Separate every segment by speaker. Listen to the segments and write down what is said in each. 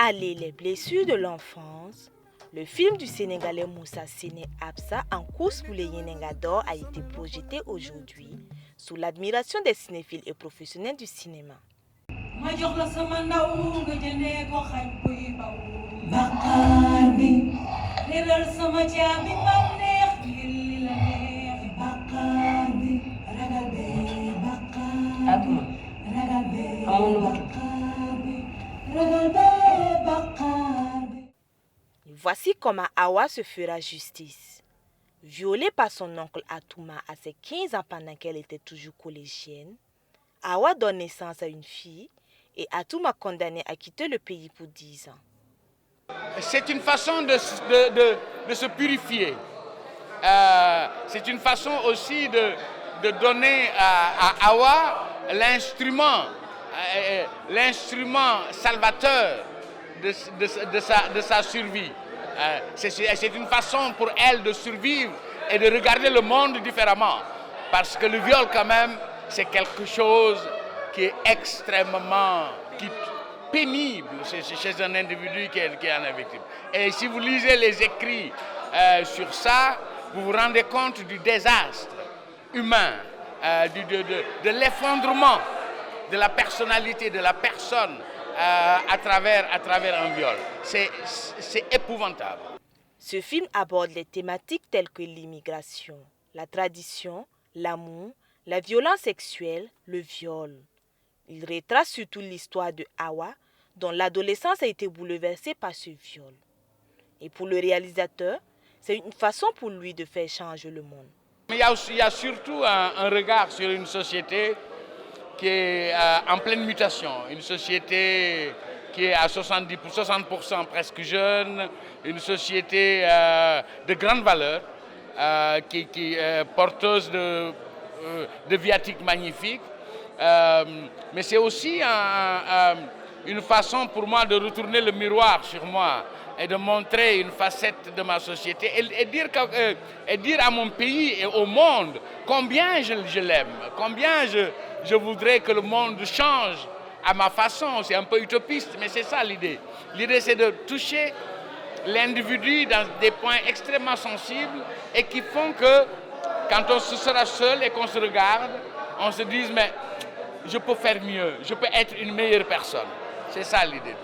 Speaker 1: aller les blessures de l'enfance, le film du Sénégalais Moussa Séné Absa en course pour les Yenenga d'or a été projeté aujourd'hui sous l'admiration des cinéphiles et professionnels du cinéma. Voici comment Awa se fera justice. Violée par son oncle Atouma à ses 15 ans pendant qu'elle était toujours collégienne, Awa donne naissance à une fille et Atouma condamné à quitter le pays pour 10 ans.
Speaker 2: C'est une façon de se purifier. C'est une façon aussi de donner à Awa l'instrument salvateur de sa survie. C'est une façon pour elle de survivre et de regarder le monde différemment. Parce que le viol, quand même, c'est quelque chose qui est extrêmement pénible chez un individu qui en est victime. Et si vous lisez les écrits sur ça, vous vous rendez compte du désastre humain, de l'effondrement de la personnalité de la personne à travers un viol. C'est épouvantable.
Speaker 1: Ce film aborde les thématiques telles que l'immigration, la tradition, l'amour, la violence sexuelle, le viol. Il retrace surtout l'histoire de Awa, dont l'adolescence a été bouleversée par ce viol. Et pour le réalisateur, c'est une façon pour lui de faire changer le monde.
Speaker 2: Mais il y a surtout un regard sur une société qui est en pleine mutation, une société qui est à 60% presque jeune, une société de grande valeur, qui est porteuse de viatiques magnifiques. Mais c'est aussi une façon pour moi de retourner le miroir sur moi et de montrer une facette de ma société et dire à mon pays et au monde combien je l'aime, combien je voudrais que le monde change à ma façon. C'est un peu utopiste, mais c'est ça l'idée. L'idée, c'est de toucher l'individu dans des points extrêmement sensibles et qui font que quand on se sera seul et qu'on se regarde, on se dise mais je peux faire mieux, je peux être une meilleure personne. C'est ça l'idée.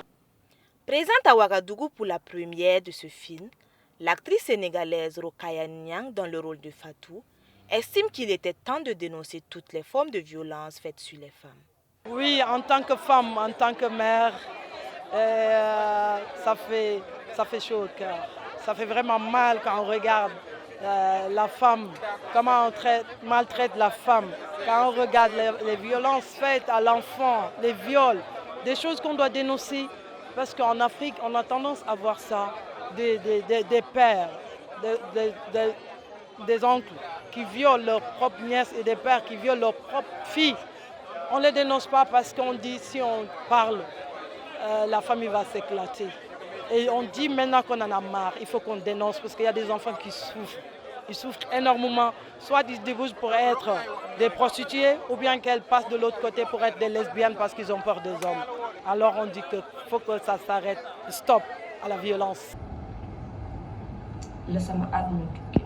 Speaker 1: Présente à Ouagadougou pour la première de ce film, l'actrice sénégalaise Rokhaya Niang, dans le rôle de Fatou, estime qu'il était temps de dénoncer toutes les formes de violence faites sur les femmes.
Speaker 3: Oui, en tant que femme, en tant que mère, ça fait chaud au cœur. Ça fait vraiment mal quand on regarde la femme, comment on maltraite la femme, quand on regarde les violences faites à l'enfant, les viols, des choses qu'on doit dénoncer. Parce qu'en Afrique, on a tendance à voir ça, des pères, des oncles qui violent leurs propres nièces et des pères qui violent leurs propres filles. On ne les dénonce pas parce qu'on dit si on parle, la famille va s'éclater. Et on dit maintenant qu'on en a marre, il faut qu'on dénonce parce qu'il y a des enfants qui souffrent. Ils souffrent énormément, soit ils se débouchent pour être des prostituées ou bien qu'elles passent de l'autre côté pour être des lesbiennes parce qu'ils ont peur des hommes. Alors on dit qu'il faut que ça s'arrête, stop à la violence.
Speaker 4: Sama àdduna tukki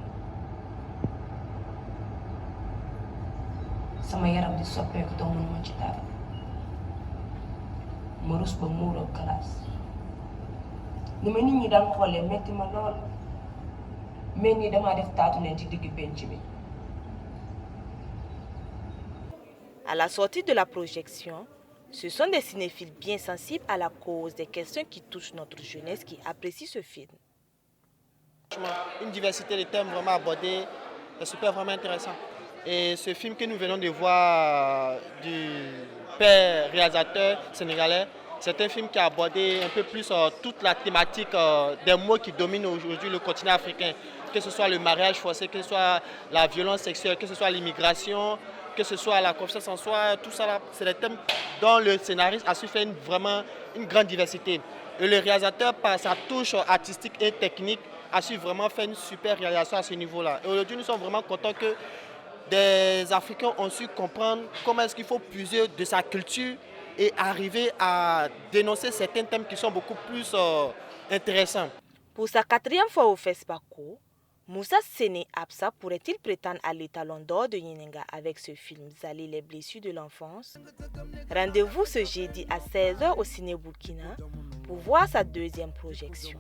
Speaker 4: sama yaram di soppeeku te mënuma ci dara ma rus ba muuroo classe ni ma nit ñi daan xoolee metti ma lool mais nii damaa def taatu leen ci digg penc bi.
Speaker 1: À la sortie de la projection, ce sont des cinéphiles bien sensibles à la cause des questions qui touchent notre jeunesse qui apprécient ce film.
Speaker 5: Une diversité de thèmes vraiment abordés, c'est super vraiment intéressant. Et ce film que nous venons de voir du père réalisateur sénégalais, c'est un film qui a abordé un peu plus toute la thématique des maux qui dominent aujourd'hui le continent africain. Que ce soit le mariage forcé, que ce soit la violence sexuelle, que ce soit l'immigration, que ce soit la confiance en soi, tout ça, c'est des thèmes dont le scénariste a su faire vraiment une grande diversité. Et le réalisateur, par sa touche artistique et technique, a su vraiment faire une super réalisation à ce niveau-là. Et aujourd'hui, nous sommes vraiment contents que des Africains ont su comprendre comment est-ce qu'il faut puiser de sa culture et arriver à dénoncer certains thèmes qui sont beaucoup plus intéressants.
Speaker 1: Pour sa 4e fois au FESPACO, Moussa Séné Absa pourrait-il prétendre à l'étalon d'or de Yenenga avec ce film Zali, les blessures de l'enfance? Rendez-vous ce jeudi à 16h au Ciné Burkina pour voir sa 2e projection.